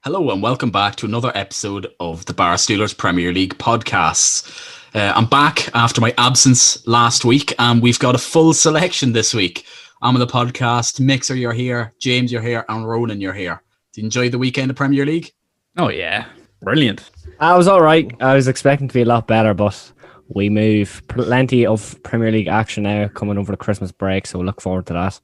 Hello and welcome back to another episode of the Barstoolers Premier League podcasts. I'm back after my absence last week and we've got a full selection this week. I'm on the podcast. Mixer, you're here. James, you're here. And Ronan, you're here. Did you enjoy the weekend of Premier League? Oh, yeah. Brilliant. I was all right. I was expecting to be a lot better, but we move plenty of Premier League action now coming over the Christmas break, so we'll look forward to that.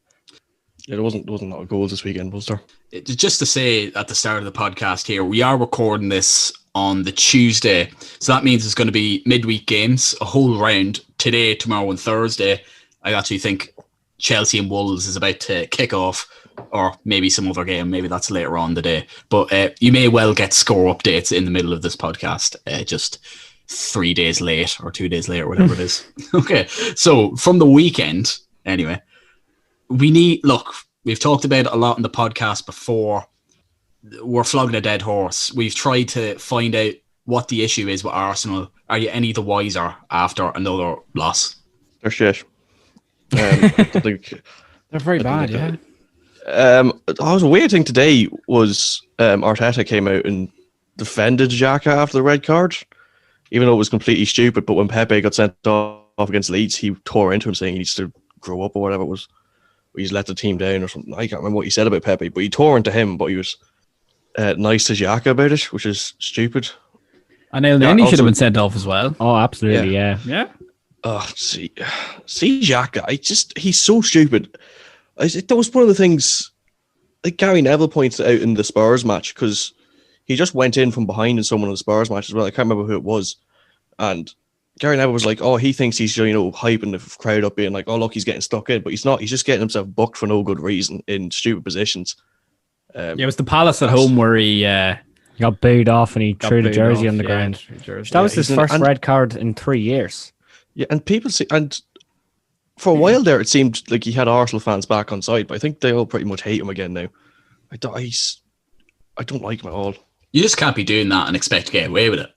Yeah, there wasn't a lot of goals this weekend, was there? Just to say at the start of the podcast here, we are recording this on the Tuesday. So that means it's going to be midweek games, a whole round, today, tomorrow and Thursday. I actually think Chelsea and Wolves is about to kick off, or maybe some other game. Maybe that's later on the day. But you may well get score updates in the middle of this podcast, just 3 days late or 2 days late or whatever it is. Okay, so from the weekend, anyway, we've talked about it a lot in the podcast before. We're flogging a dead horse. We've tried to find out what the issue is with Arsenal. Are you any the wiser after another loss? They're shit. I think, They're very bad, yeah. a weird thing today was Arteta came out and defended Xhaka after the red card, even though it was completely stupid. But when Pepe got sent off against Leeds, he tore into him saying he needs to grow up or whatever it was. He's let the team down or something. I can't remember what he said about Pepe, but he tore into him, but he was nice to Xhaka about it, which is stupid. And Elneny should have been sent off as well. Oh, absolutely, yeah. Yeah. Oh, see Xhaka, he's so stupid. That was one of the things like Gary Neville pointed out in the Spurs match, because he just went in from behind in someone in the Spurs match as well. I can't remember who it was. And Gary Neville was like, oh, he thinks he's, hyping the crowd up, being like, oh, look, he's getting stuck in. But he's not. He's just getting himself booked for no good reason in stupid positions. It was the Palace at home where he got booed off and he threw the jersey on the ground. That was his first red card in 3 years. Yeah, and people see, and for a while there, it seemed like he had Arsenal fans back on side, but I think they all pretty much hate him again now. I don't like him at all. You just can't be doing that and expect to get away with it.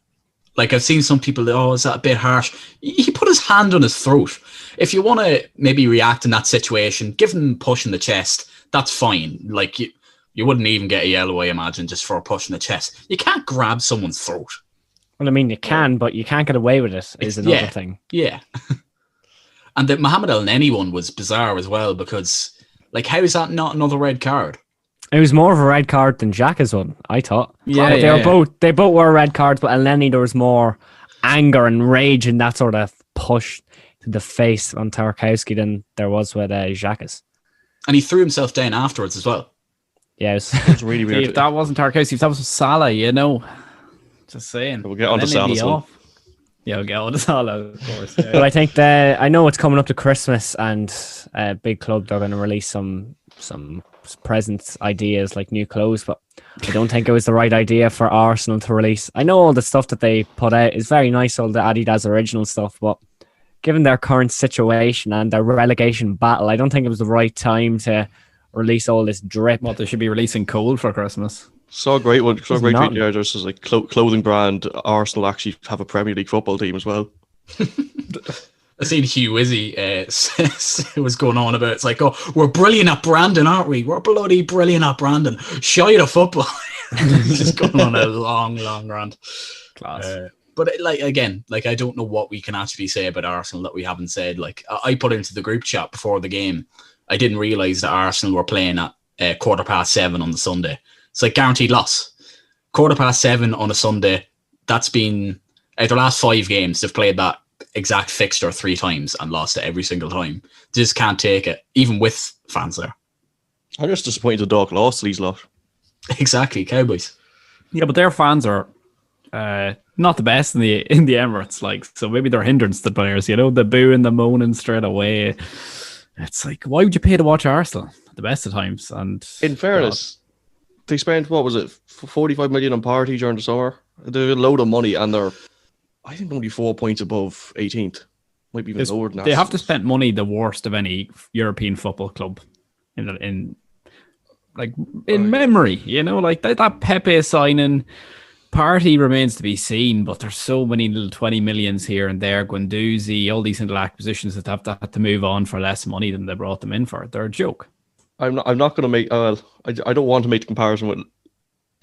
Like, I've seen some people, is that a bit harsh? He put his hand on his throat. If you want to maybe react in that situation, give him a push in the chest. That's fine. Like, you wouldn't even get a yellow, I imagine, just for a push in the chest. You can't grab someone's throat. Well, I mean, you can, but you can't get away with it, is another thing. Yeah. And the Mohamed Elneny one was bizarre as well, because, like, how is that not another red card? It was more of a red card than Xhaka's one, I thought. Yeah, they both were red cards, but Elneny, there was more anger and rage in that sort of push to the face on Tarkowski than there was with Xhaka's. And he threw himself down afterwards as well. Yeah, it was really weird. If that wasn't Tarkowski, if that was Salah, just saying. We'll get on to Salah's one. Yeah, we'll get on to Salah, of course. Yeah. But I think I know it's coming up to Christmas, and a big club, they're going to release some presents ideas like new clothes, but I don't think it was the right idea for Arsenal to release. I know all the stuff that they put out is very nice, all the Adidas original stuff, but given their current situation and their relegation battle, I don't think it was the right time to release all this drip. What, they should be releasing coal for Christmas? Saw a great one. Saw a great tweet there. There's like clothing brand. Arsenal actually have a Premier League football team as well. I seen Hugh Izzy was going on about it's like, oh, we're brilliant at branding, aren't we? We're bloody brilliant at branding. Show you the football. Just going on a long rant. Class. But I don't know what we can actually say about Arsenal that we haven't said. Like, I put into the group chat before the game, I didn't realise that Arsenal were playing at 7:15 on the Sunday. It's like guaranteed loss. 7:15 on a Sunday. That's been out their last 5 games. They've played that exact fixture 3 times and lost it every single time. They just can't take it, even with fans there. I'm just disappointed the dog lost to these lot. Exactly, Cowboys. Yeah, but their fans are not the best in the Emirates. Like, so maybe they're hindrance to players. The booing, the moaning straight away. It's like, why would you pay to watch Arsenal at the best of times? And in fairness, they spent, what was it, 45 million on party during the summer. They have a load of money, and they're, I think, only 4 points above 18th. Might be even lower than that. They have to spend money the worst of any European football club in memory. Like that Pepe signing. Party remains to be seen, but there's so many little 20 millions here and there. Guendouzi, all these little acquisitions that have to move on for less money than they brought them in for. They're a joke. I'm not going to make. I don't want to make the comparison with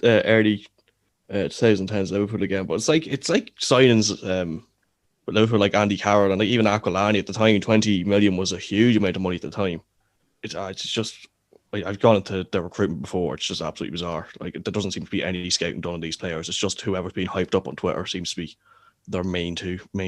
early 2010s Liverpool again, but it's like signings with Liverpool like Andy Carroll and like even Aquilani at the time. 20 million was a huge amount of money at the time. It's just like, I've gone into the recruitment before. It's just absolutely bizarre. Like there doesn't seem to be any scouting done on these players. It's just whoever's being hyped up on Twitter seems to be their main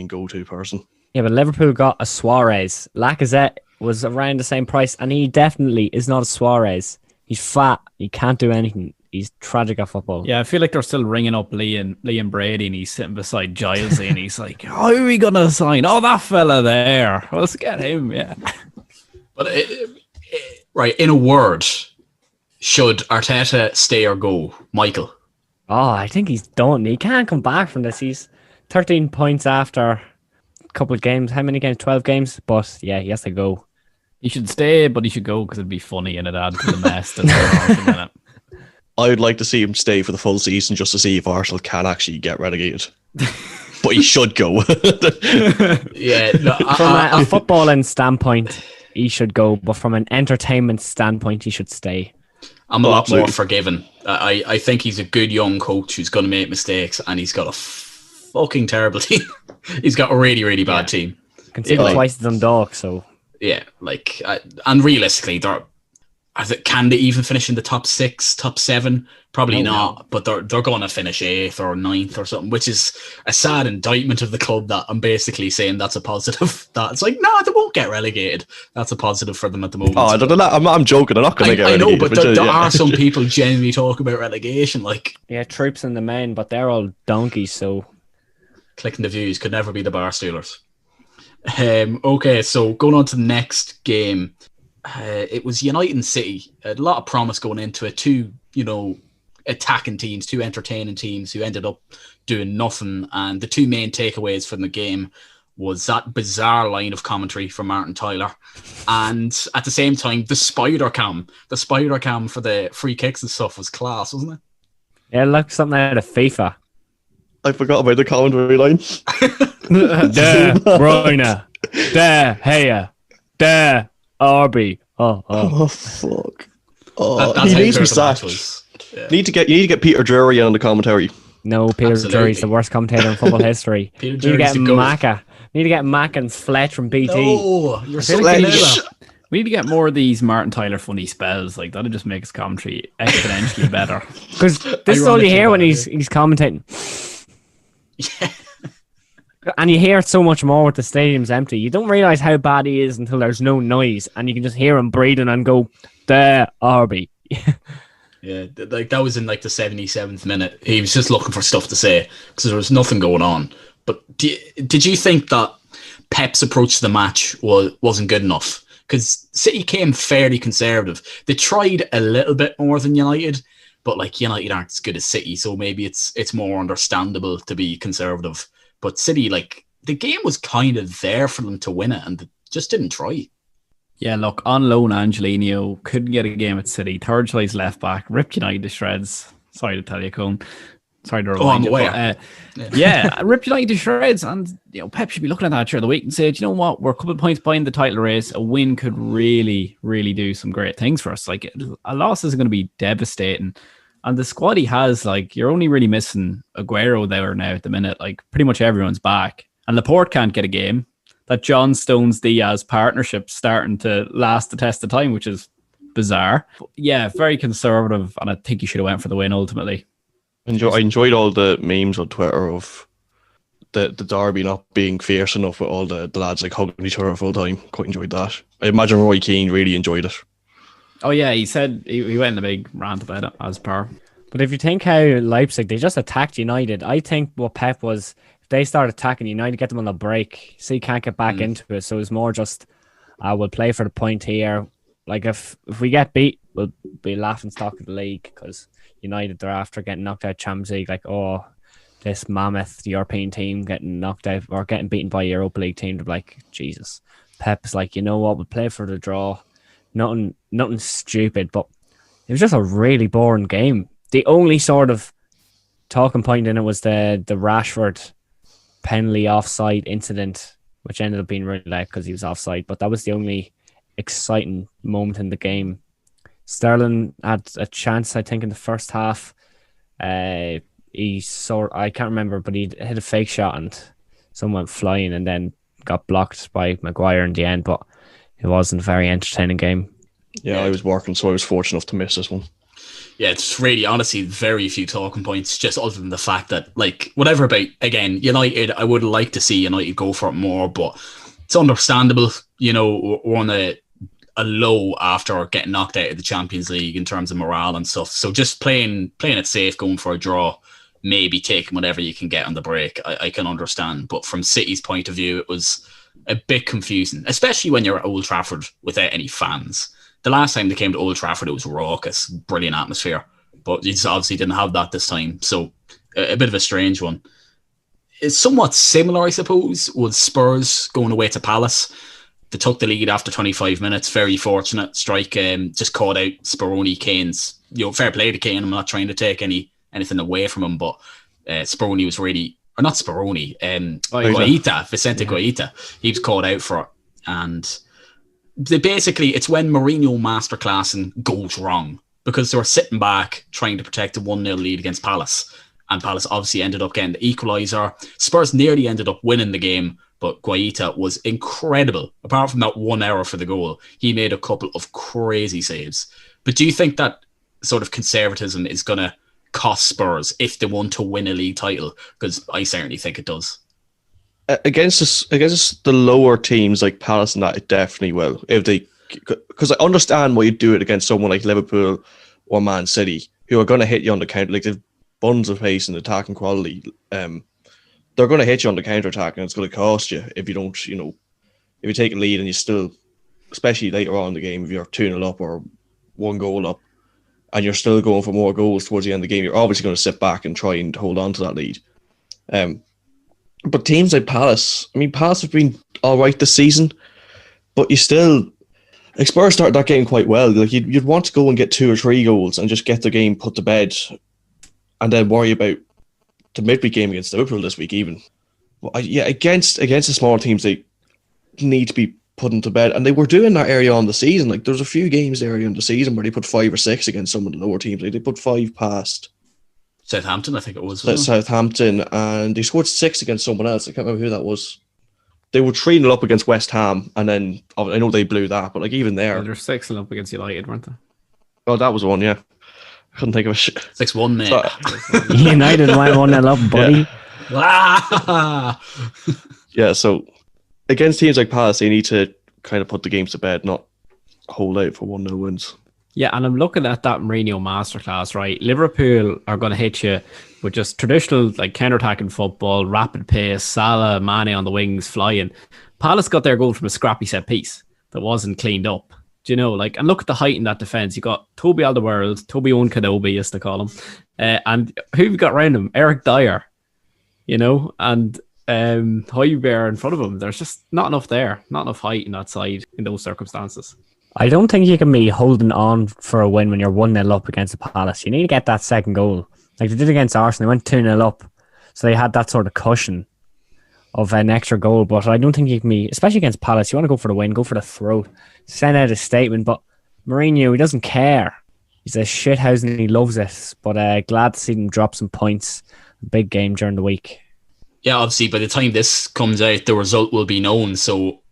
go-to person. Yeah, but Liverpool got a Suarez. Lacazette was around the same price, and he definitely is not a Suarez. He's fat. He can't do anything. He's tragic at football. Yeah, I feel like they're still ringing up Liam Brady, and he's sitting beside Giles, and he's like, "How are we gonna sign? Oh, that fella there. Let's get him." Yeah. But right, in a word, should Arteta stay or go, Michael? Oh, I think he's done. He can't come back from this. He's 13 points after a couple of games. How many games? 12 games. But yeah, he has to go. He should stay, but he should go because it'd be funny and it'd add to the mess that's going on at the minute. I'd like to see him stay for the full season just to see if Arsenal can actually get relegated. But he should go. Yeah, no, From a footballing standpoint, he should go. But from an entertainment standpoint, he should stay. I'm a lot more absolutely. forgiving. I think he's a good young coach who's going to make mistakes, and he's got a fucking terrible team. He's got a really, really bad team. Conceded twice to Dundalk, so Yeah, like, and realistically, can they even finish in the top 6, top 7? Probably not. But they're going to finish 8th or 9th or something, which is a sad indictment of the club. That I'm basically saying that's a positive. That it's like, no, they won't get relegated. That's a positive for them at the moment. Oh, I'm joking. They're not going to get relegated. I know, but there are some people genuinely talking about relegation. Like, yeah, troops in the main, but they're all donkeys. So clicking the views could never be the Barstoolers. Okay, so going on to the next game. It was United and City. A lot of promise going into it. Two, attacking teams, two entertaining teams who ended up doing nothing. And the two main takeaways from the game was that bizarre line of commentary from Martin Tyler. And at the same time, the spider cam for the free kicks and stuff was class, wasn't it? yeah, it looked something out of FIFA. I forgot about the commentary line. There, Bruyne. There, Heya. There, RB. Oh fuck! Oh, That's he how needs to good be the match sacked. was. Yeah. You need to get Peter Drury on the commentary. No, Peter Absolutely. Drury's the worst commentator in football history. Peter Need to get Drury's the goat. Macca. Need to get Mac and Fletch from BT. No, you're so like vanilla. We need to get more of these Martin Tyler funny spells. Like that'll just make his commentary exponentially better. Because this is all you hear when he's commentating. Yeah. And you hear it so much more with the stadiums empty. You don't realise how bad he is until there's no noise and you can just hear him breathing and go, there, RB. Yeah, like that was in like the 77th minute. He was just looking for stuff to say because there was nothing going on. But did you think that Pep's approach to the match wasn't good enough? Because City came fairly conservative. They tried a little bit more than United, but like United aren't as good as City, so maybe it's more understandable to be conservative. But City, like, the game was kind of there for them to win it, and they just didn't try. Yeah, look, on loan, Angelino couldn't get a game at City. Third choice left back, ripped United to shreds. Sorry to tell you, Cone. Sorry to remind you. aware. But, yeah, ripped United to shreds. And, Pep should be looking at that during the week and say, do you know what? We're a couple of points behind the title race. A win could really, really do some great things for us. Like, a loss is going to be devastating. And the squad he has, like, you're only really missing Aguero there now at the minute. Like, pretty much everyone's back. And Laporte can't get a game. That John Stones-Diaz partnership starting to last the test of time, which is bizarre. But yeah, very conservative. And I think he should have went for the win ultimately. I enjoyed all the memes on Twitter of the derby not being fierce enough with all the lads like hugging each other full time. Quite enjoyed that. I imagine Roy Keane really enjoyed it. Oh yeah, he said he went in a big rant about it as per. But if you think how Leipzig, they just attacked United, I think what Pep was, if they start attacking United, get them on the break, so you can't get back into it. So it's more just, we'll play for the point here. Like if we get beat, we'll be laughing stock of the league because United, they're after getting knocked out Champions League. Like, oh, this mammoth European team getting knocked out or getting beaten by a Europa League team. They're like, Jesus. Pep's like, you know what, we'll play for the draw. Nothing stupid, but it was just a really boring game. The only sort of talking point in it was the Rashford penalty offside incident, which ended up being really late because he was offside. But that was the only exciting moment in the game. Sterling had a chance, I think, in the first half. I can't remember, but he hit a fake shot and someone went flying and then got blocked by Maguire in the end. But it wasn't a very entertaining game. Yeah, I was working, so I was fortunate enough to miss this one. Yeah, it's really, honestly, very few talking points, just other than the fact that, like, whatever about, again, United, I would like to see United go for it more, but it's understandable, we're on a low after getting knocked out of the Champions League in terms of morale and stuff. So just playing it safe, going for a draw, maybe taking whatever you can get on the break, I can understand. But from City's point of view, it was a bit confusing, especially when you're at Old Trafford without any fans. The last time they came to Old Trafford, it was raucous, brilliant atmosphere. But you just obviously didn't have that this time. So a bit of a strange one. It's somewhat similar, I suppose, with Spurs going away to Palace. They took the lead after 25 minutes. Very fortunate. Strike just caught out Speroni. Kane's, fair play to Kane. I'm not trying to take anything away from him, but Speroni was really, or not Speroni, Vicente Guaita. He was called out for it. And it's when Mourinho masterclassing goes wrong, because they were sitting back trying to protect a 1-0 lead against Palace, and Palace obviously ended up getting the equaliser. Spurs nearly ended up winning the game, but Guaita was incredible. Apart from that 1 error for the goal, he made a couple of crazy saves. But do you think that sort of conservatism is going to cost Spurs if they want to win a league title? Because I certainly think it does. Against the lower teams like Palace and that, it definitely will. Because I understand why you do it against someone like Liverpool or Man City, who are going to hit you on the counter. Like, they've buns of pace and attacking quality. They're going to hit you on the counter attack, and it's going to cost you if you don't. If you take a lead and you still, especially later on in the game, if you're 2-0 up or 1 goal up, and you're still going for more goals towards the end of the game, you're obviously going to sit back and try and hold on to that lead. But teams like Palace, Palace have been all right this season, but you still, like, Spurs started that game quite well. Like, you'd want to go and get 2 or 3 goals and just get the game put to bed, and then worry about the midweek game against Liverpool this week even. But against the smaller teams, they need to be putting to bed, and they were doing that early on the season. Like, there was a few games early in the season where they put 5 or 6 against some of the lower teams. Like, they put 5 past Southampton, I think it was. Southampton, and they scored 6 against someone else. I can't remember who that was. They were 3-0 up against West Ham, and then I know they blew that, but like, even there, They're 6-0 up against United, weren't they? Oh, that was one, yeah. I couldn't think of a shit. 6-1, mate. United went 1-0 up, buddy. Yeah, so against teams like Palace, they need to kind of put the games to bed, not hold out for 1-0 wins. Yeah, and I'm looking at that Mourinho masterclass, right? Liverpool are going to hit you with just traditional, like, counter-attacking football, rapid pace, Salah, Mane on the wings, flying. Palace got their goal from a scrappy set piece that wasn't cleaned up. Do you know, like, and look at the height in that defence. You got Toby Alderweireld, Toby Owen Kenobi, used to call him, and who you got around him? Eric Dyer, and Højbjerg in front of him. There's just not enough there, not enough height in that side in those circumstances. I don't think you can be holding on for a win when you're 1-0 up against a Palace. You need to get that second goal. Like they did against Arsenal. They went 2-0 up. So they had that sort of cushion of an extra goal. But I don't think you can be, especially against Palace, you want to go for the win, go for the throat, send out a statement. But Mourinho, he doesn't care. He's a shithouse and he loves it. But glad to see them drop some points. Big game during the week. Yeah, obviously, by the time this comes out, the result will be known. So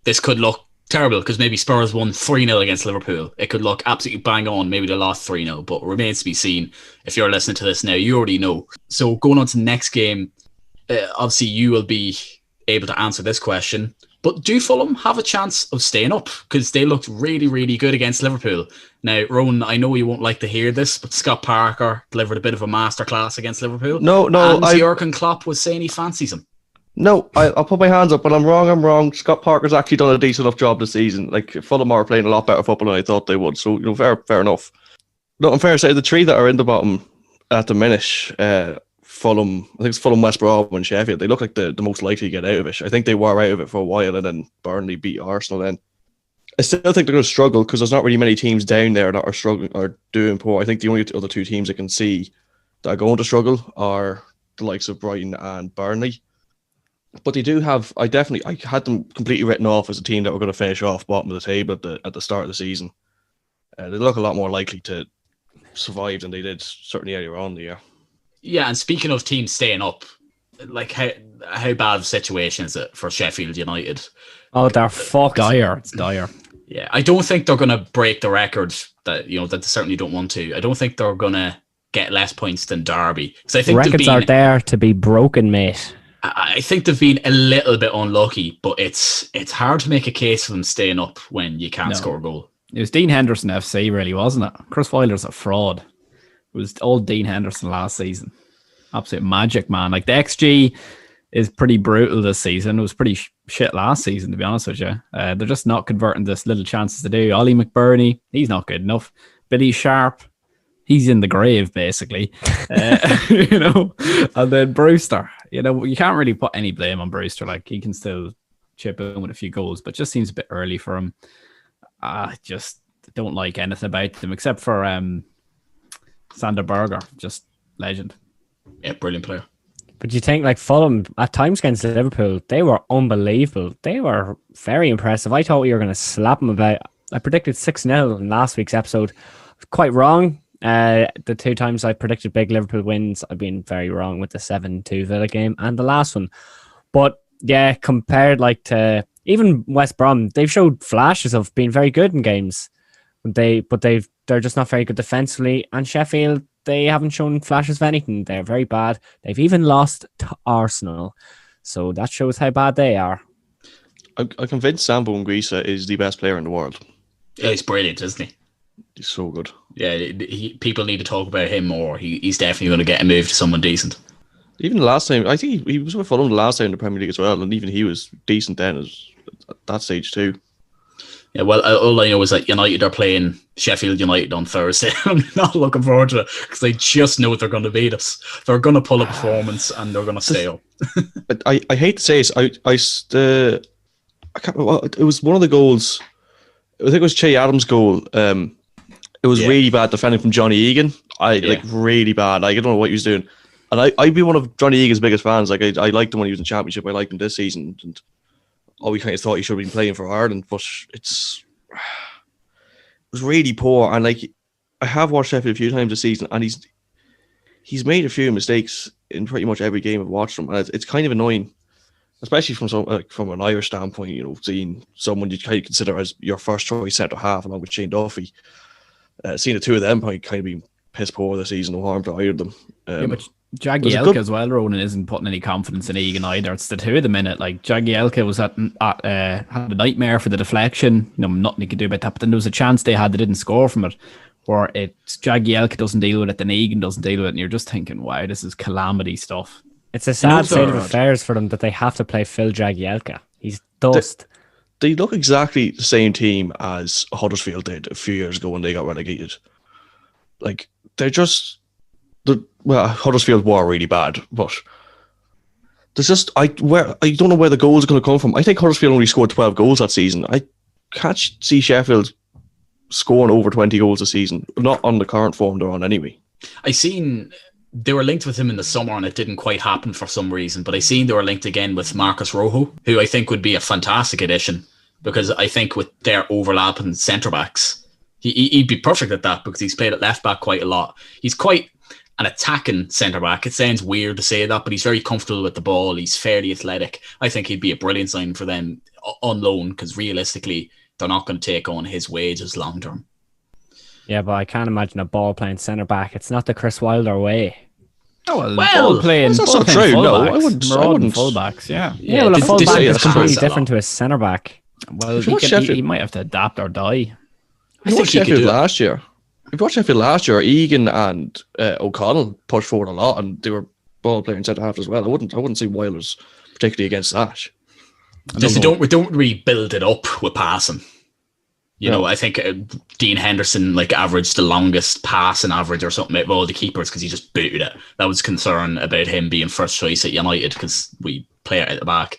this could look terrible because maybe Spurs won 3-0 against Liverpool. It could look absolutely bang on. Maybe they lost 3-0, but it remains to be seen. If you're listening to this now, you already know. So going on to the next game, obviously you will be able to answer this question. But do Fulham have a chance of staying up? Because they looked really, really good against Liverpool. Now, Rowan, I know you won't like to hear this, but Scott Parker delivered a bit of a masterclass against Liverpool. No, and Jurgen Klopp was saying he fancies him. No, I'll put my hands up, but I'm wrong. Scott Parker's actually done a decent enough job this season. Like, Fulham are playing a lot better football than I thought they would. So, fair enough. No, I'm fair to say the three that are in the bottom at the minute, Fulham, I think it's Fulham, West Brom and Sheffield, they look like the most likely to get out of it. I think they were out of it for a while, and then Burnley beat Arsenal then. I still think they're going to struggle because there's not really many teams down there that are struggling or doing poor. I think the only other two teams I can see that are going to struggle are the likes of Brighton and Burnley. But they do have, I had them completely written off as a team that were going to finish off bottom of the table at the start of the season. They look a lot more likely to survive than they did certainly earlier on in the year. Yeah, and speaking of teams staying up, like how bad of a situation is it for Sheffield United? Oh, they're fucked. Dire. It's dire. Yeah, I don't think they're going to break the record that that they certainly don't want to. I don't think they're going to get less points than Derby, because I think Records are there to be broken, mate. I think they've been a little bit unlucky, but it's hard to make a case for them staying up when you can't score a goal. It was Dean Henderson FC, really, wasn't it? Chris Wilder's a fraud. It was old Dean Henderson last season. Absolute magic, man. Like, the XG is pretty brutal this season. It was pretty shit last season, to be honest with you. They're just not converting this little chances to do. Ollie McBurney, he's not good enough. Billy Sharp, he's in the grave, basically. And then Brewster, you can't really put any blame on Brewster. Like, he can still chip in with a few goals, but just seems a bit early for him. I just don't like anything about them except for Sander Berger, just legend. Yeah, brilliant player. But you think, like, Fulham at times against Liverpool, they were unbelievable. They were very impressive. I thought we were going to slap them about. I predicted 6-0 in last week's episode. Quite wrong. The 2 times I predicted big Liverpool wins, I've been very wrong with the 7-2 Villa game and the last one. But yeah, compared to even West Brom, they've showed flashes of being very good in games. They're just not very good defensively. And Sheffield, they haven't shown flashes of anything. They're very bad. They've even lost to Arsenal. So that shows how bad they are. I'm convinced Sambo Anguissa is the best player in the world. Yeah, he's brilliant, isn't he? He's so good. Yeah, people need to talk about him more. He's definitely going to get a move to someone decent. Even the last time, I think he was with Fulham the last time in the Premier League as well, and even he was decent then at that stage too. Yeah, well, all I know is that United are playing Sheffield United on Thursday. I'm not looking forward to it because they just know they're going to beat us. They're going to pull a performance and they're going to stay up. But I hate to say it, I can't remember. It was one of the goals. I think it was Che Adams' goal. It was really bad defending from Johnny Egan. Really bad. I don't know what he was doing. And I'd be one of Johnny Egan's biggest fans. Like, I liked him when he was in Championship. I liked him this season. And we kind of thought he should have been playing for Ireland. But it was really poor. And I have watched Sheffield a few times this season, and he's made a few mistakes in pretty much every game I've watched him. And it's kind of annoying, especially from an Irish standpoint. Seeing someone you kind of consider as your first choice centre half, along with Shane Duffy. Seeing the two of them kind of being piss poor this season, no harm to either of them. But Jagielka as well, Ronan, isn't putting any confidence in Egan either. It's the two of them in it. Like, Jagielka was had a nightmare for the deflection. Nothing he could do about that. But then there was a chance they didn't score from it. Where it's Jagielka doesn't deal with it, then Egan doesn't deal with it, and you're just thinking, wow, this is calamity stuff. It's a sad state of affairs for them that they have to play Phil Jagielka. He's dust. They look exactly the same team as Huddersfield did a few years ago when they got relegated. Like, Huddersfield were really bad, but there's just I don't know where the goals are going to come from. I think Huddersfield only scored 12 goals that season. I can't see Sheffield scoring over 20 goals a season, not on the current form they're on anyway. I seen they were linked with him in the summer and it didn't quite happen for some reason, but I seen they were linked again with Marcus Rojo, who I think would be a fantastic addition, because I think with their overlapping centre backs, he'd be perfect at that, because he's played at left back quite a lot. He's quite an attacking centre back. It sounds weird to say that, but he's very comfortable with the ball. He's fairly athletic. I think he'd be a brilliant sign for them on loan, because realistically, they're not going to take on his wages long term. Yeah, but I can't imagine a ball playing centre back. It's not the Chris Wilder way. Oh, ball playing. That's not true. No, I wouldn't. Fullbacks, yeah. Yeah, well, a fullback is completely different to a centre back. Well, he might have to adapt or die. I think Sheffield last year. If you watched Sheffield last year, Egan and O'Connell pushed forward a lot, and they were ball playing centre half as well. I wouldn't say Wilder's particularly against that. We don't really build it up with passing. I think Dean Henderson averaged the longest passing average or something of all the keepers because he just booted it. That was concern about him being first choice at United because we play it at the back.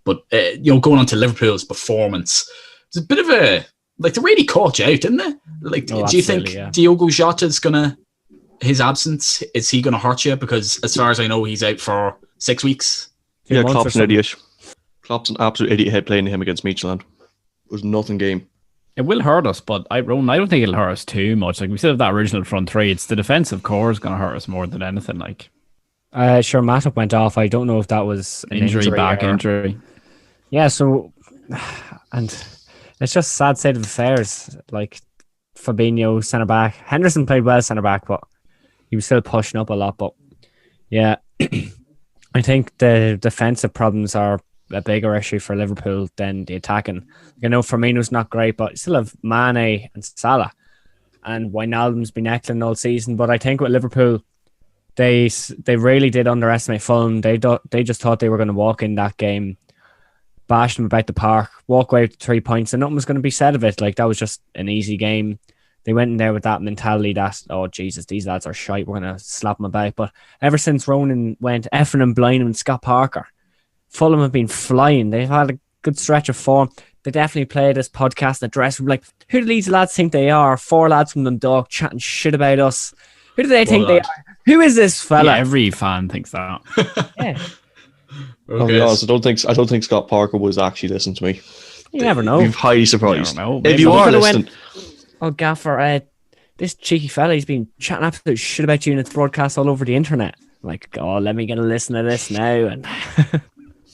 But going on to Liverpool's performance, it's a bit of a they really caught you out, didn't they? Do you think Diogo Jota's his absence, is he gonna hurt you? Because as far as I know, he's out for 6 weeks. Yeah, Klopp's an idiot. Klopp's an absolute idiot head playing him against Midtjylland. It was nothing game. It will hurt us, but I don't think it'll hurt us too much. We still have that original front three. It's the defensive core is going to hurt us more than anything. Sure, Matip went off. I don't know if that was an injury back or- injury. Yeah, so, and it's just sad state of affairs. Like Fabinho, centre back. Henderson played well centre back, but he was still pushing up a lot. But yeah, I think the defensive problems are a bigger issue for Liverpool than the attacking. You know, Firmino's not great, but you still have Mane and Salah, and Wijnaldum's been excellent all season. But I think with Liverpool, they really did underestimate Fulham. They just thought they were going to walk in that game, bash them about the park, walk away with 3 points, and nothing was going to be said of it. Like, that was just an easy game. They went in there with that mentality that, oh, Jesus, these lads are shite. We're going to slap them about. But ever since Ronan went effing and blinding and Scott Parker, Fulham have been flying. They've had a good stretch of form. They definitely play this podcast in the dressing room. Like, who do these lads think they are? 4 lads from Dundalk chatting shit about us. Who do they think they are? Who is this fella? Yeah, every fan thinks that. Yeah. I'll be honest, I don't think Scott Parker was actually listening to me. You never know. I'm highly surprised. You never know. If Maybe you he are could've listening, Oh, Gaffer, this cheeky fella, he's been chatting absolute shit about you and it's broadcast all over the internet. Like, oh, let me get a listen to this now. And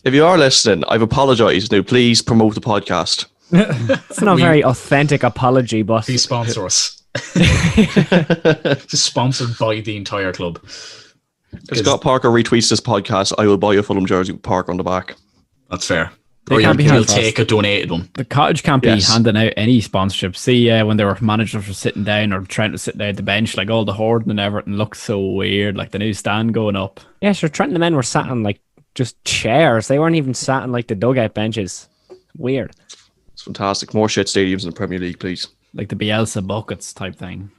if you are listening, I've apologized. Now, please promote the podcast. it's not a very authentic apology, but Please sponsor us. Just sponsored by the entire club. If Scott Parker retweets this podcast, I will buy a Fulham jersey with Parker on the back. That's fair. They Or can't be you'll held take a donated one. The Cottage can't be Yes. handing out any sponsorship. See, when their managers were sitting down or Trent was sitting down at the bench, like all the hoarding and everything looked so weird. Like the new stand going up. yeah, sure, Trent and the men were sat on like just chairs. They weren't even sat on like the dugout benches. Weird. It's fantastic. More shit stadiums in the Premier League, please. Like the Bielsa buckets type thing.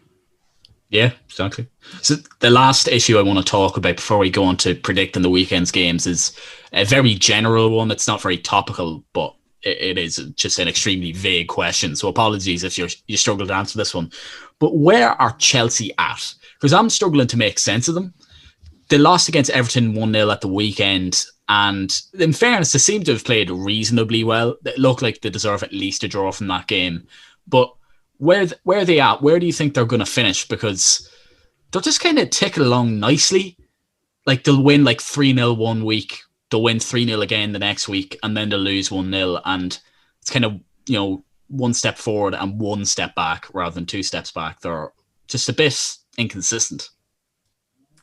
Yeah, exactly. So the last issue I want to talk about before we go on to predicting the weekend's games is a very general one. It's not very topical, but it is just an extremely vague question. So apologies if you struggle to answer this one. But where are Chelsea at? Because I'm struggling to make sense of them. They lost against Everton 1-0 at the weekend. And in fairness, they seem to have played reasonably well. It looked like they deserve at least a draw from that game. But where are they at? Where do you think they're going to finish? Because they're just kind of ticking along nicely. Like they'll win like 3-0 one week, they'll win 3-0 again the next week, and then they'll lose 1-0. And it's kind of, one step forward and one step back rather than 2 steps back. They're just a bit inconsistent.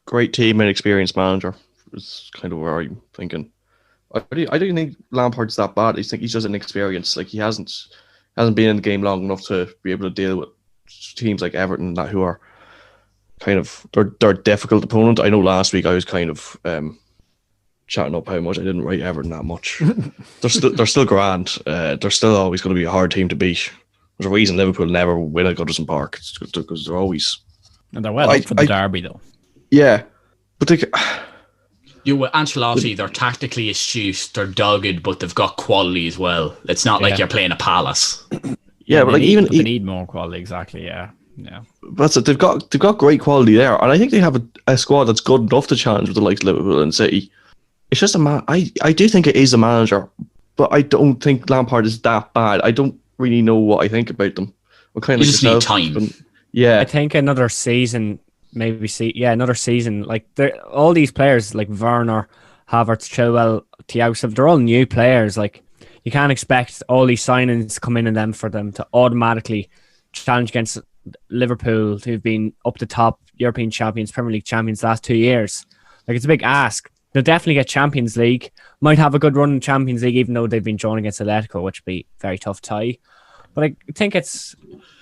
Great team and experienced manager is kind of where I'm thinking. I don't think Lampard's that bad. I think he's just inexperienced. Like he hasn't been in the game long enough to be able to deal with teams like Everton that who are kind of they're a difficult opponent. I know last week I was kind of chatting up how much I didn't rate Everton that much. they're still grand. They're still always going to be a hard team to beat. There's a reason Liverpool never win at Goodison Park. It's because they're always And they're well up for the derby though. yeah, but they. With Ancelotti, they're tactically astute, they're dogged, but they've got quality as well. It's not like you're playing a Palace. Yeah, but like they even need more quality. Exactly. Yeah. that's it. They've got great quality there, and I think they have a squad that's good enough to challenge with the likes of Liverpool and City. It's just I do think it is a manager, but I don't think Lampard is that bad. I don't really know what I think about them. What kind You of just need time. I think another season, another season. Like all these players, like Werner, Havertz, Chilwell, Thiago, they're all new players. Like you can't expect all these signings to come in and them for them to automatically challenge against Liverpool, who've been up the top European champions, Premier League champions the last 2 years. Like it's a big ask. They'll definitely get Champions League. Might have a good run in Champions League, even though they've been drawn against Atletico, which would be a very tough tie. But I think it's,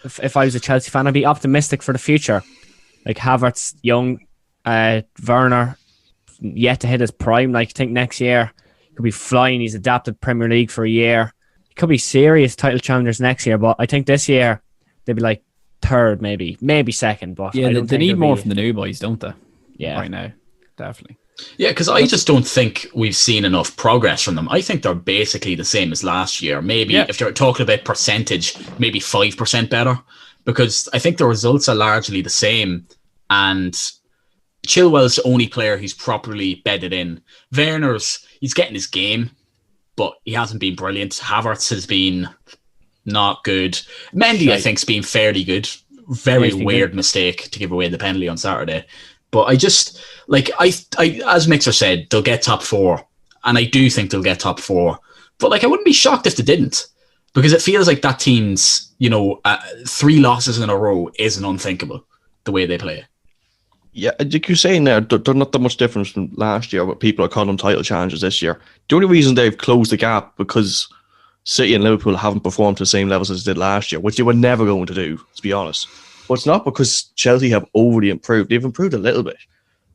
if I was a Chelsea fan, I'd be optimistic for the future. Like Havertz, young, Werner, yet to hit his prime. Like I think next year he could be flying. He's adapted Premier League for a year. He could be serious title challengers next year. But I think this year they'd be like third, maybe second. But Yeah, I don't they think need more from the new boys, don't they? Yeah, Right now, definitely. Yeah, because I just don't think we've seen enough progress from them. I think they're basically the same as last year. Maybe if you're talking about percentage, maybe 5% better. Because I think the results are largely the same. And Chilwell's the only player who's properly bedded in. He's getting his game, but he hasn't been brilliant. Havertz has been not good. Mendy, I think, has been fairly good. Very weird mistake to give away the penalty on Saturday. But I just like I as Mixer said, they'll get top 4, and I do think they'll get top 4. But like I wouldn't be shocked if they didn't, because it feels like that team's 3 losses in a row isn't unthinkable the way they play. Yeah, like you're saying there, they're not that much difference from last year, but people are calling them title challenges this year. The only reason they've closed the gap because City and Liverpool haven't performed to the same levels as they did last year, which they were never going to do, to be honest. But it's not because Chelsea have overly improved. They've improved a little bit,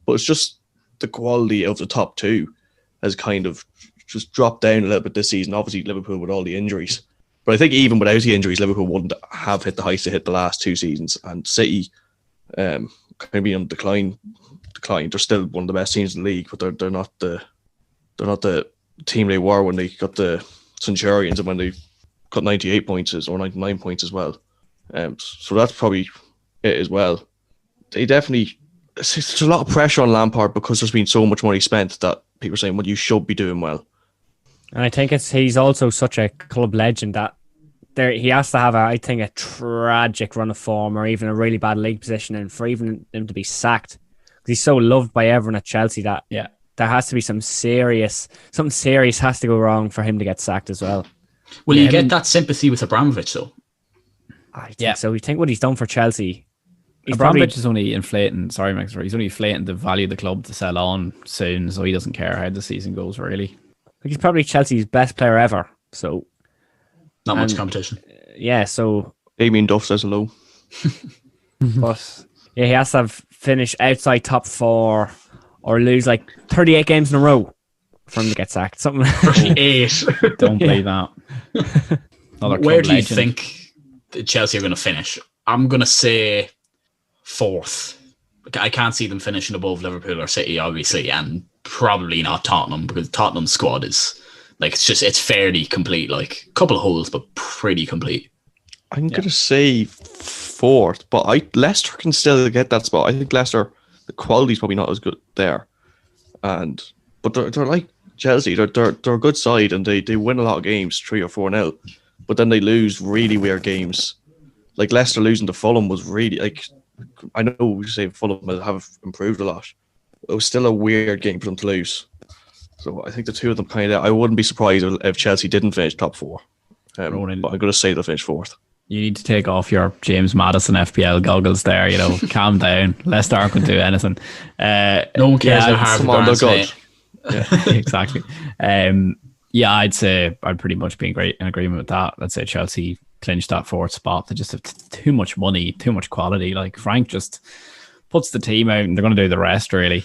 but it's just the quality of the top 2 has kind of just dropped down a little bit this season. Obviously, Liverpool with all the injuries. But I think even without the injuries, Liverpool wouldn't have hit the heights they hit the last 2 seasons. And City kind of being on decline. They're still one of the best teams in the league, but they're not the team they were when they got the Centurions and when they got 98 points or 99 points as well. So that's probably it as well. They definitely, there's a lot of pressure on Lampard because there's been so much money spent that people are saying, well, you should be doing well. And I think he's also such a club legend that he has to have a tragic run of form or even a really bad league position, and for even him to be sacked, because he's so loved by everyone at Chelsea that there has to be something serious has to go wrong for him to get sacked as well. Will you get that sympathy with Abramovich though? I think so. You think what he's done for Chelsea, Abramovich is only inflating. Sorry, Max. He's only inflating the value of the club to sell on soon, so he doesn't care how the season goes. Really, he's probably Chelsea's best player ever. So not much competition. Yeah. So Damien Duff says hello. But yeah, he has to have finished outside top 4 or lose like 38 games in a row for him to get sacked. Something. 38. Don't believe that. Where do you think Chelsea are going to finish? I'm going to say 4th. I can't see them finishing above Liverpool or City, obviously, and probably not Tottenham, because Tottenham's squad is like it's fairly complete. Like a couple of holes, but pretty complete. I'm going to say 4th, but Leicester can still get that spot. I think Leicester, the quality's probably not as good there, but they're like Chelsea. They're a good side, and they win a lot of games 3 or 4-0, but then they lose really weird games. Like Leicester losing to Fulham was really like, I know we say Fulham have improved a lot. It was still a weird game for them to lose. So I think the two of them I wouldn't be surprised if Chelsea didn't finish top 4. But I'm going to say they'll finish 4th. You need to take off your James Maddison FPL goggles there, calm down. Leicester aren't going to do anything. No one cares how hard come on, they're good. Yeah, exactly. I'd say I'd pretty much be in agreement with that. Let's say Chelsea clinch that 4th spot. They just have too much money, too much quality. Like Frank just puts the team out and they're going to do the rest, really.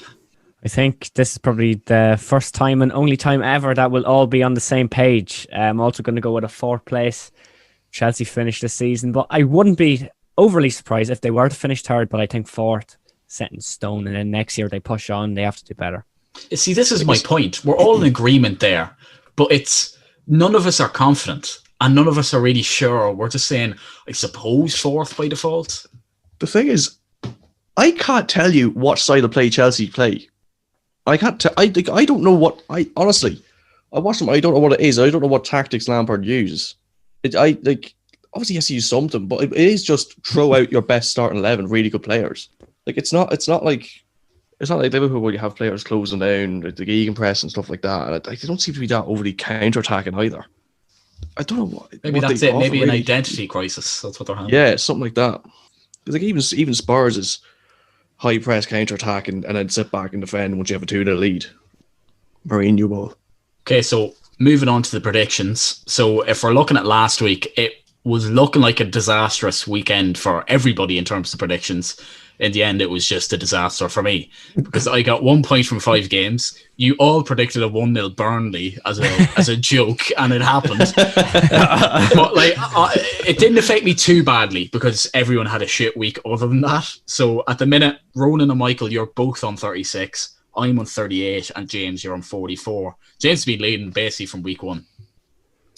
I think this is probably the first time and only time ever that we'll all be on the same page. I'm also going to go with a 4th place. Chelsea finished this season, but I wouldn't be overly surprised if they were to finish 3rd, but I think 4th, set in stone, and then next year they push on, they have to do better. See, this is my point. We're all in agreement there, but it's none of us are confident and none of us are really sure. We're just saying, I suppose 4th by default. The thing is, I can't tell you what style of play Chelsea play. I can't. I don't know what. Honestly, I watch them. I don't know what it is. I don't know what tactics Lampard uses. Obviously, yes, he used something, but it is just throw out your best starting 11 really good players. Like it's not like Liverpool where you have players closing down the gegenpress and stuff like that. And they don't seem to be that overly counter-attacking either. I don't know what. Maybe what that's they it. offer, Maybe an really. identity crisis. That's what they're having. Yeah, something like that. Like even Spurs is high press counter-attack and then sit back and defend once you have a 2-0 lead. Mourinho ball. Okay, so moving on to the predictions. So if we're looking at last week, it was looking like a disastrous weekend for everybody in terms of predictions. In the end, it was just a disaster for me because I got 1 point from 5 games. You all predicted a 1-0 Burnley as a joke, and it happened. But it didn't affect me too badly because everyone had a shit week other than that. So at the minute, Ronan and Michael, you're both on 36. I'm on 38, and James, you're on 44. James has been leading basically from week 1.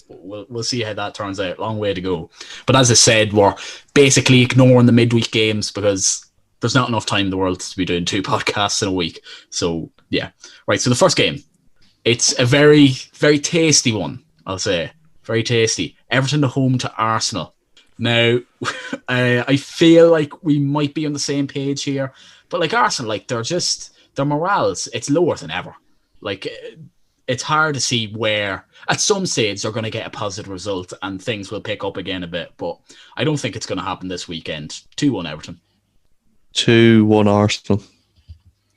We'll see how that turns out. Long way to go. But as I said, we're basically ignoring the midweek games because there's not enough time in the world to be doing 2 podcasts in a week. So, yeah. Right, so the first game. It's a very, very tasty one, I'll say. Very tasty. Everton at home to Arsenal. Now, I feel like we might be on the same page here, but like Arsenal, like their morals, it's lower than ever. Like it's hard to see where at some stage they're going to get a positive result and things will pick up again a bit, but I don't think it's going to happen this weekend. 2-1 Everton. 2-1 Arsenal.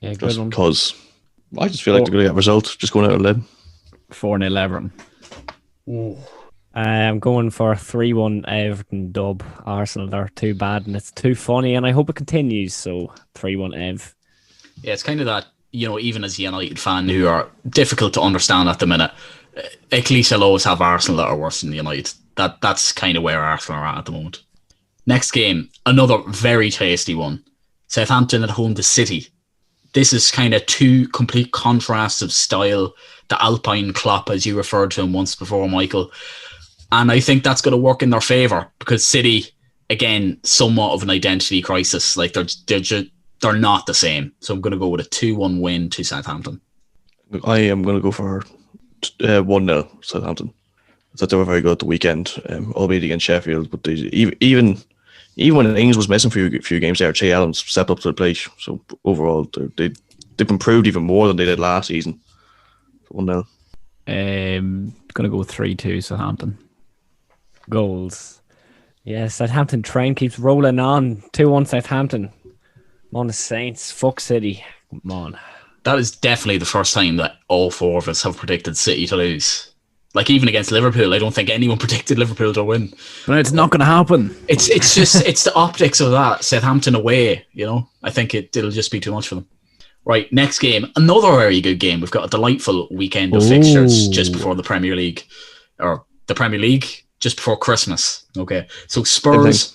Yeah, good Just one. because I just feel like they're going to get a result. Just going out on a limb. 4-0 Everton. I'm going for a 3-1 Everton dub. Arsenal, they're too bad and it's too funny, and I hope it continues. So 3-1 Ev. Yeah, it's kind of that, you know, even as a United fan who are difficult to understand at the minute, at least I'll always have Arsenal that are worse than United. That's kind of where Arsenal are at the moment. Next game, another very tasty one. Southampton at home to City. This is kind of two complete contrasts of style. The Alpine Klopp, as you referred to him once before, Michael. And I think that's going to work in their favour because City, again, somewhat of an identity crisis. Like they're not the same. So I'm going to go with a 2-1 win to Southampton. I am going to go for 1-0 Southampton. I thought they were very good at the weekend, albeit against Sheffield. But even when Ings was missing for a few games there, Che Adams stepped up to the plate. So overall, they've improved even more than they did last season. 1-0. Gonna go 3-2 Southampton. Goals. Yeah, Southampton train keeps rolling on. 2-1 Southampton. I'm on the Saints. Fuck City. Come on. That is definitely the first time that all four of us have predicted City to lose. Like even against Liverpool, I don't think anyone predicted Liverpool to win. But it's not going to happen. It's the optics of that. Southampton away, you know. I think it'll just be too much for them. Right, next game, another very good game. We've got a delightful weekend of fixtures just before the Premier League, or the Premier League just before Christmas. Okay, so Spurs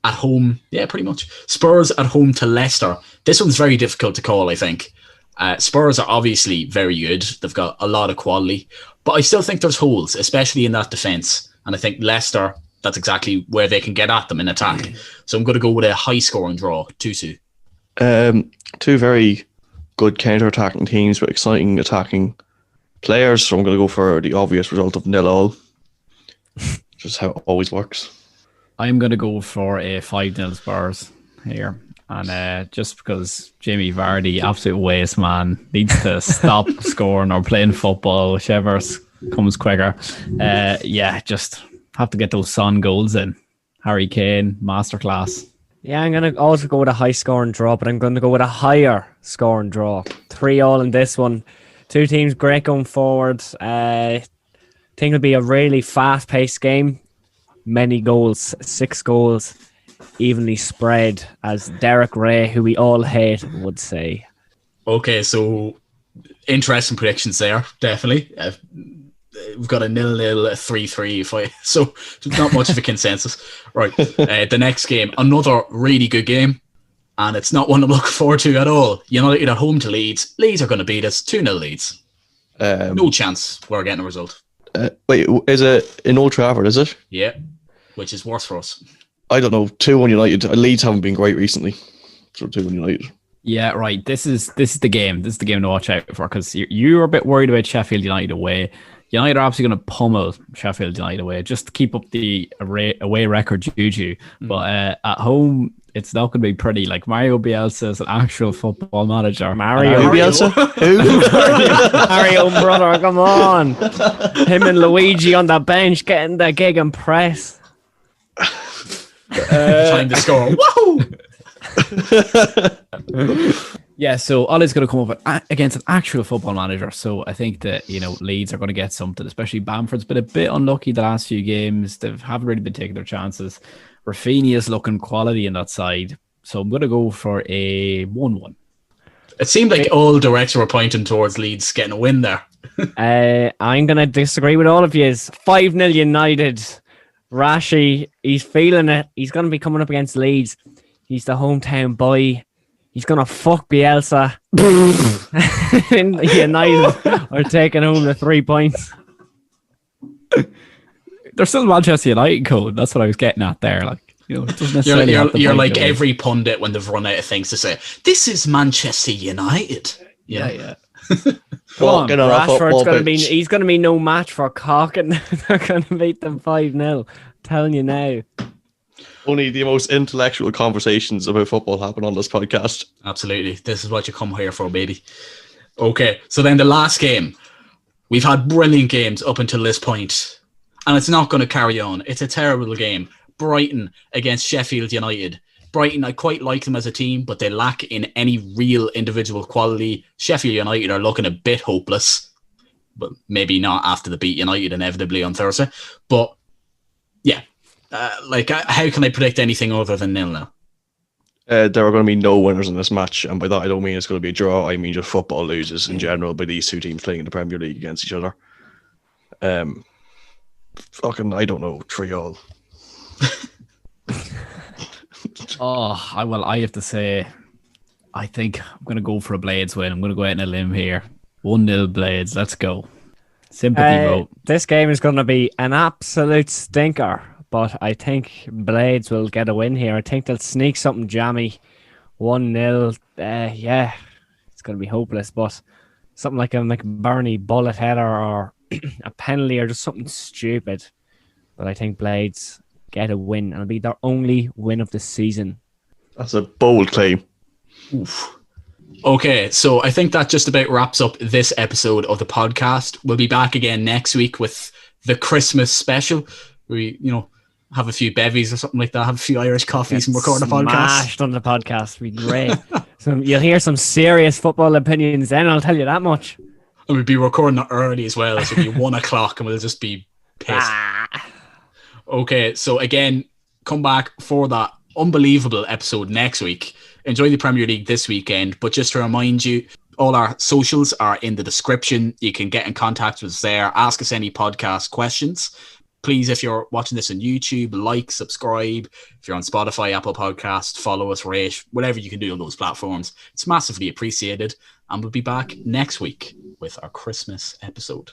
at home, yeah, pretty much. Spurs at home to Leicester. This one's very difficult to call, I think. Spurs are obviously very good. They've got a lot of quality, but I still think there's holes, especially in that defence. And I think Leicester, that's exactly where they can get at them in attack. So I'm going to go with a high-scoring draw, 2-2. Two very good counter-attacking teams with exciting attacking players. So I'm going to go for the obvious result of 0-0. Just how it always works. I'm going to go for a 5-0 Spurs here. And just because Jamie Vardy, absolute waste man, needs to stop scoring or playing football, whichever comes quicker. Just have to get those Son goals in. Harry Kane, masterclass. Yeah, I'm going to also go with a high scoring draw, but I'm going to go with a higher scoring draw. 3-3 in this one. Two teams great going forward. I think it'll be a really fast-paced game. Many goals, 6 goals, evenly spread, as Derek Ray, who we all hate, would say. Okay, so interesting predictions there, definitely. We've got a 0-0, a 3-3, so not much of a consensus. Right, the next game, another really good game, and it's not one I'm looking forward to at all. United at home to Leeds. Leeds are going to beat us, 2-0 Leeds. No chance we're getting a result. Wait, is it in Old Trafford, is it? Yeah, which is worse for us. I don't know. 2-1 United. Leeds haven't been great recently. So 2-1 United. Yeah, right. This is the game. This is the game to watch out for because you're a bit worried about Sheffield United away. United are absolutely going to pummel Sheffield United away just to keep up the away record juju. But at home, it's not going to be pretty. Like Mario Bielsa is an actual football manager. Mario Bielsa? Who? Mario, brother, come on. Him and Luigi on the bench getting the gig and press. Trying to score. Whoa! Yeah, so Ollie's going to come up against an actual football manager. So I think that, Leeds are going to get something, especially Bamford's been a bit unlucky the last few games. They haven't really been taking their chances. Rafinha's looking quality in that side. So I'm going to go for a 1-1. It seemed like all directions were pointing towards Leeds getting a win there. I'm going to disagree with all of you. 5-0 United. Rashi, he's feeling it. He's going to be coming up against Leeds. He's the hometown boy. He's going to fuck Bielsa. United are taking home the 3 points. They're still Manchester United code. That's what I was getting at there. Like, it doesn't necessarily you're like every pundit when they've run out of things to say. This is Manchester United. Yeah. Come on, Rashford's going to be. He's going to be no match for Cock, and they're going to beat them 5-0. Telling you now. Only the most intellectual conversations about football happen on this podcast. Absolutely. This is what you come here for, baby. Okay, so then the last game. We've had brilliant games up until this point, and it's not going to carry on. It's a terrible game. Brighton against Sheffield United. Brighton, I quite like them as a team, but they lack in any real individual quality. Sheffield United are looking a bit hopeless, but maybe not after the beat United inevitably on Thursday. But yeah, how can I predict anything other than 0-0? There are going to be no winners in this match, and by that I don't mean it's going to be a draw. I mean just football loses in general by these two teams playing in the Premier League against each other. Fucking, I don't know, 3-3. I have to say, I think I'm going to go for a Blades win. I'm going to go out on a limb here. 1-0 Blades. Let's go. Sympathy vote. This game is going to be an absolute stinker, but I think Blades will get a win here. I think they'll sneak something jammy. 1-0. Yeah, it's going to be hopeless, but something like a McBurney bullet header or a penalty or just something stupid. But I think Blades get a win, and it'll be their only win of the season. That's a bold claim. Oof. Okay, so I think that just about wraps up this episode of the podcast. We'll be back again next week with the Christmas special. We, have a few bevies or something like that, have a few Irish coffees and record a podcast. Smashed on the podcast. Be great. So you'll hear some serious football opinions then, I'll tell you that much. And we'll be recording it early as well. So it'll be 1 o'clock and we'll just be pissed. Okay, so again, come back for that unbelievable episode next week. Enjoy the Premier League this weekend. But just to remind you, all our socials are in the description. You can get in contact with us there. Ask us any podcast questions. Please, if you're watching this on YouTube, like, subscribe. If you're on Spotify, Apple Podcasts, follow us, rate, whatever you can do on those platforms. It's massively appreciated. And we'll be back next week with our Christmas episode.